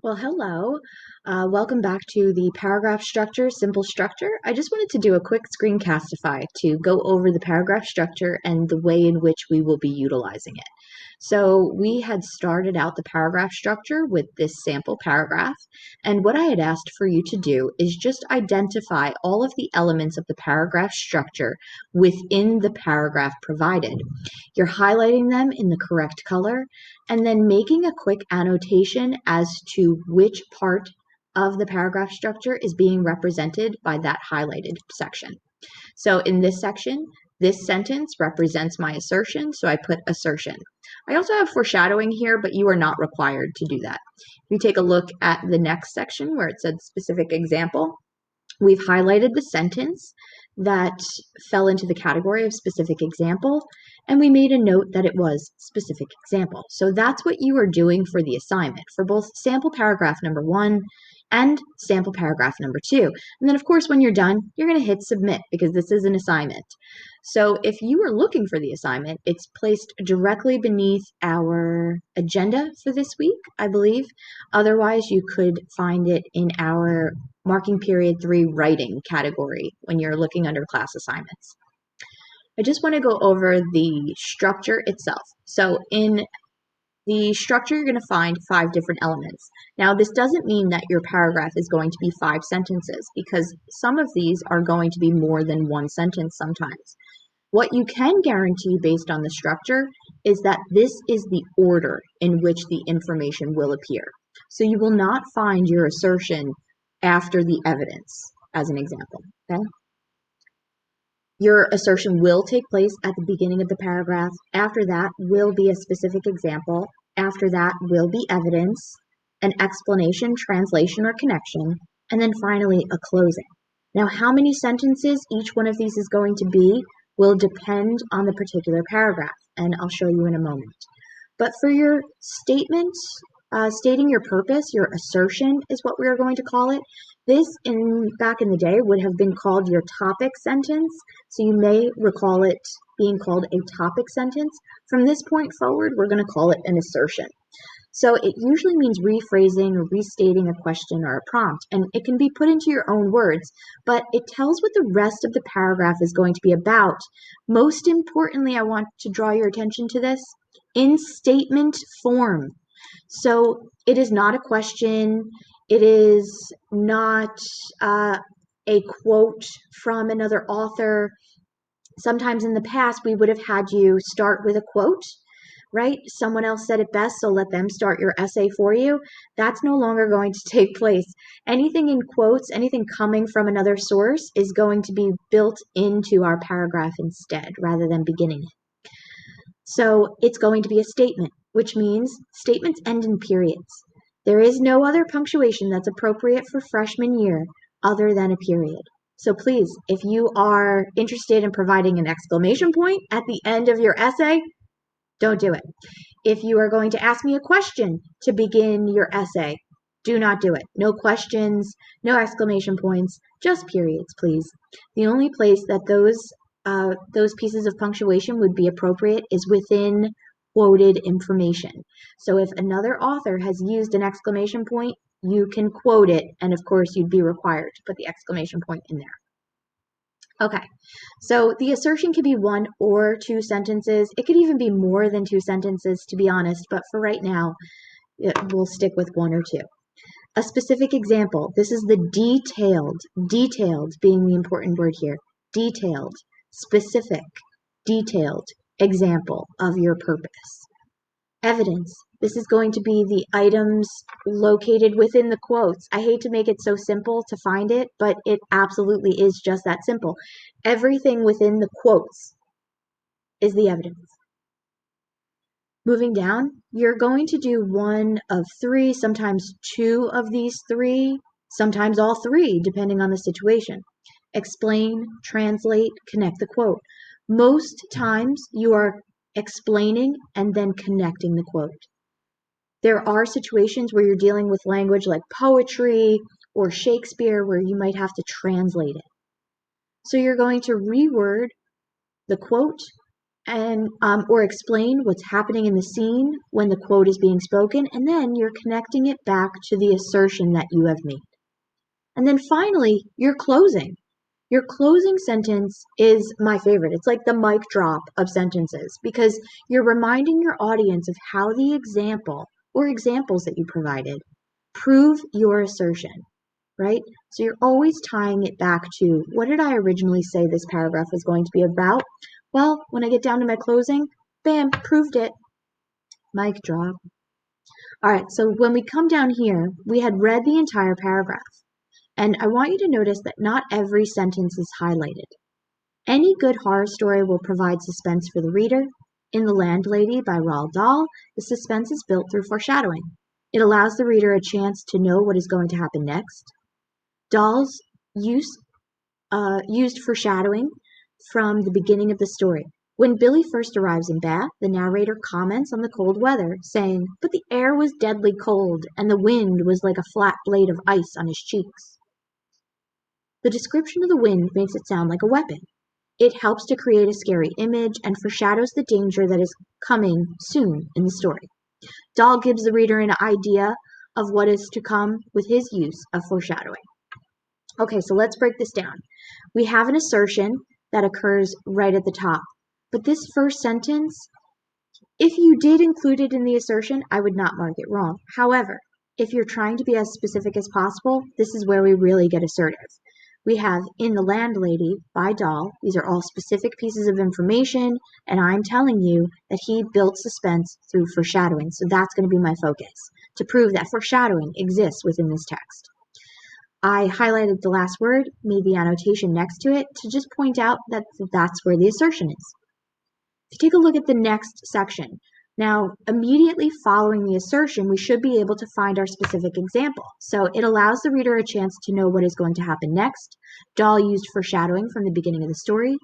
Well, hello. Welcome back to the paragraph structure, simple structure. I just wanted to do a quick screencastify to go over the paragraph structure and the way in which we will be utilizing it. So we had started out the paragraph structure with this sample paragraph, and what I had asked for you to do is just identify all of the elements of the paragraph structure within the paragraph provided. You're highlighting them in the correct color and then making a quick annotation as to which part of the paragraph structure is being represented by that highlighted section. So in this section, this sentence represents my assertion, so I put assertion. I also have foreshadowing here, but you are not required to do that. If you take a look at the next section where it said specific example, we've highlighted the sentence that fell into the category of specific example, and we made a note that it was specific example. So that's what you are doing for the assignment for both sample paragraph number 1 and sample paragraph number 2. And then, of course, when you're done, you're going to hit submit because this is an assignment. So if you are looking for the assignment, it's placed directly beneath our agenda for this week, I believe. Otherwise, you could find it in our marking period 3 writing category when you're looking under class assignments. I just want to go over the structure itself. So in the structure, you're going to find 5 different elements. Now, this doesn't mean that your paragraph is going to be 5 sentences because some of these are going to be more than one sentence sometimes. What you can guarantee based on the structure is that this is the order in which the information will appear. So you will not find your assertion after the evidence, as an example. Okay? Your assertion will take place at the beginning of the paragraph. After that will be a specific example. After that will be evidence, an explanation, translation, or connection, and then finally a closing. Now, how many sentences each one of these is going to be will depend on the particular paragraph, and I'll show you in a moment. But for your statement, stating your purpose, your assertion is what we are going to call it. This, back in the day, would have been called your topic sentence. So you may recall it being called a topic sentence. From this point forward, we're going to call it an assertion. So it usually means rephrasing or restating a question or a prompt, and it can be put into your own words, but it tells what the rest of the paragraph is going to be about. Most importantly, I want to draw your attention to this in statement form. So it is not a question. It is not a quote from another author. Sometimes in the past, we would have had you start with a quote, right? Someone else said it best, so let them start your essay for you. That's no longer going to take place. Anything in quotes, anything coming from another source is going to be built into our paragraph instead, rather than beginning it. So it's going to be a statement, which means statements end in periods. There is no other punctuation that's appropriate for freshman year other than a period. So please, if you are interested in providing an exclamation point at the end of your essay, don't do it. If you are going to ask me a question to begin your essay, do not do it. No questions, no exclamation points, just periods, please. The only place that those pieces of punctuation would be appropriate is within quoted information. So if another author has used an exclamation point, you can quote it, and of course you'd be required to put the exclamation point in there. Okay, so the assertion could be 1 or 2 sentences. It could even be more than 2 sentences, to be honest, but for right now, we'll stick with 1 or 2. A specific example. This is the detailed being the important word here. Detailed, specific, detailed example of your purpose. Evidence. This is going to be the items located within the quotes. I hate to make it so simple to find it, but it absolutely is just that simple. Everything within the quotes is the evidence. Moving down, you're going to do 1 of 3, sometimes 2 of these 3, sometimes all 3, depending on the situation. Explain, translate, connect the quote. Most times you are explaining and then connecting the quote. There are situations where you're dealing with language like poetry or Shakespeare where you might have to translate it. So you're going to reword the quote and or explain what's happening in the scene when the quote is being spoken, and then you're connecting it back to the assertion that you have made. And then finally, your closing. Your closing sentence is my favorite. It's like the mic drop of sentences because you're reminding your audience of how the example or examples that you provided prove your assertion, right? So you're always tying it back to what did I originally say this paragraph was going to be about? Well, when I get down to my closing, bam, proved it. Mic drop. All right, so when we come down here, we had read the entire paragraph. And I want you to notice that not every sentence is highlighted. Any good horror story will provide suspense for the reader. In The Landlady by Roald Dahl, the suspense is built through foreshadowing. It allows the reader a chance to know what is going to happen next. Dahl's used foreshadowing from the beginning of the story. When Billy first arrives in Bath, the narrator comments on the cold weather, saying, "But the air was deadly cold, and the wind was like a flat blade of ice on his cheeks." The description of the wind makes it sound like a weapon. It helps to create a scary image and foreshadows the danger that is coming soon in the story. Dahl gives the reader an idea of what is to come with his use of foreshadowing. Okay, so let's break this down. We have an assertion that occurs right at the top. But this first sentence, if you did include it in the assertion, I would not mark it wrong. However, if you're trying to be as specific as possible, this is where we really get assertive. We have In the Landlady by Dahl. These are all specific pieces of information, and I'm telling you that he built suspense through foreshadowing. So that's going to be my focus, to prove that foreshadowing exists within this text. I highlighted the last word, made the annotation next to it to just point out that that's where the assertion is. If you take a look at the next section, now immediately following the assertion, we should be able to find our specific example. So it allows the reader a chance to know what is going to happen next. Dahl used foreshadowing from the beginning of the story.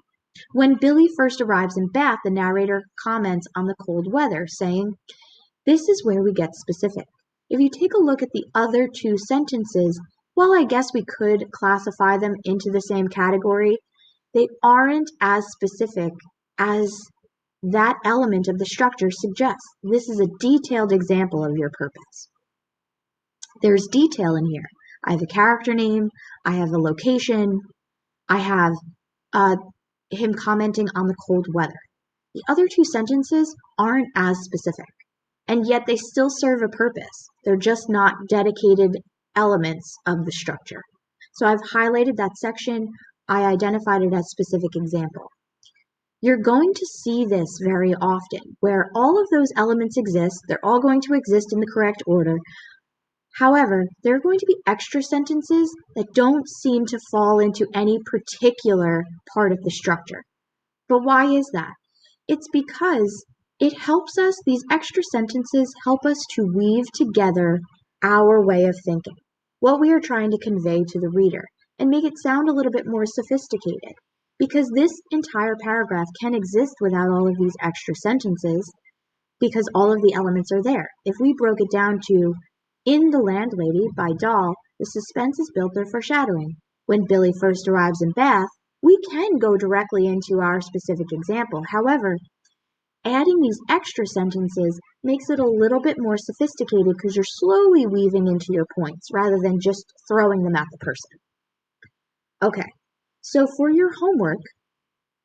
When Billy first arrives in Bath, the narrator comments on the cold weather, saying, "This is where we get specific." If you take a look at the other two sentences, while I guess we could classify them into the same category, they aren't as specific as that element of the structure suggests. This is a detailed example of your purpose. There's detail in here. I have a character name, I have a location, I have him commenting on the cold weather. The other two sentences aren't as specific, and yet they still serve a purpose. They're just not dedicated elements of the structure. So I've highlighted that section. I identified it as specific example. You're going to see this very often, where all of those elements exist. They're all going to exist in the correct order. However, there are going to be extra sentences that don't seem to fall into any particular part of the structure. But why is that? It's because it helps us, these extra sentences help us to weave together our way of thinking, what we are trying to convey to the reader, and make it sound a little bit more sophisticated. Because this entire paragraph can exist without all of these extra sentences, because all of the elements are there. If we broke it down to In the Landlady by Dahl, the suspense is built through foreshadowing. When Billy first arrives in Bath, we can go directly into our specific example. However, adding these extra sentences makes it a little bit more sophisticated because you're slowly weaving into your points rather than just throwing them at the person. Okay, so for your homework,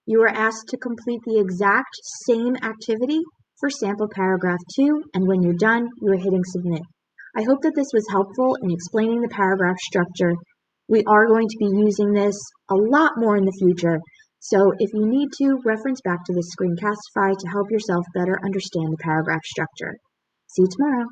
you are asked to complete the exact same activity for sample paragraph 2, and when you're done, you are hitting submit. I hope that this was helpful in explaining the paragraph structure. We are going to be using this a lot more in the future, so if you need to, reference back to this Screencastify to help yourself better understand the paragraph structure. See you tomorrow.